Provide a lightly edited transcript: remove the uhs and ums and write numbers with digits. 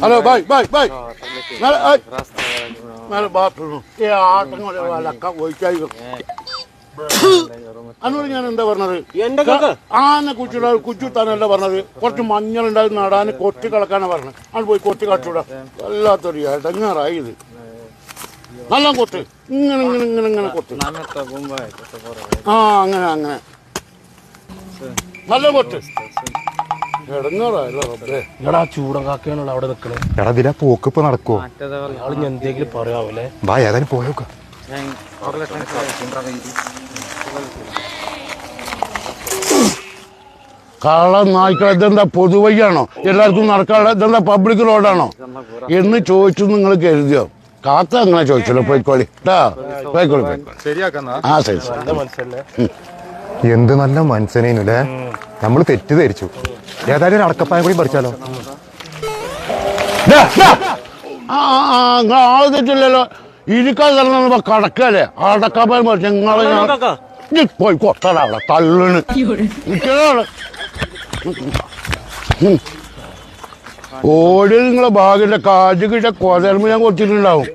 Hello bye bye bye bathroom അന്നോട് ഞാൻ എന്താ പറഞ്ഞത്? ആന കുച്ചുത്താനല്ല പറഞ്ഞത്. കുറച്ച് മഞ്ഞളുണ്ടായി നടാൻ കൊത്തി കളക്കാനാണ് പറഞ്ഞത്. അത് പോയി കൊത്തി കളിച്ചൂടാ. വല്ലാത്തൊരു ഇടങ്ങാറായി ഇത്. നല്ല കൊത്ത് ഇങ്ങനെ ഇങ്ങനെ ഇങ്ങനെ ഇങ്ങനെ കൊത്ത്. ആ അങ്ങനെ അങ്ങനെ നല്ല കൊത്ത്. എടാ ചൂടം കാക്കയാണല്ലോ അവിടെ നിക്കണേ. എടാ ഇതിലാ പോക്ക് ഇപ്പൊ നടക്കുവോ? ആള് എന്തെങ്കിലും പറയാവൂലേ? വാ ഏതായാലും പോയോക്ക. കള നായ്ക്കള ഇതെന്താ പൊതുവഴിയാണോ? എല്ലാവർക്കും നടക്കാനുള്ള ഇതെന്താ പബ്ലിക് റോഡാണോ എന്ന് ചോദിച്ചു നിങ്ങൾ കരുതിയോ? കാത്ത അങ്ങനെ ചോദിച്ചല്ലോ. പോയിക്കോളി കേട്ടാ, പോയിക്കോളി ആ ശരി. എന്ത് നല്ല മനസ്സിനല്ലേ. നമ്മള് തെറ്റിദ്ധരിച്ചു. ഏതായാലും അടക്കപ്പായം കൂടി പഠിച്ചാലോ. ആള് തെറ്റില്ലല്ലോ. ഇരിക്കാൻ തരണ കടക്കല്ലേ അടക്കപ്പായം പഠിച്ച നിങ്ങളെ പോയി കൊത്തടാ അവിടെ തള്ളണ്. ഓടി നിങ്ങളെ ഭാഗ്യന്റെ കാജ് കിട്ട കൊതർമ ഞാൻ കൊടുത്തിട്ടുണ്ടാവും.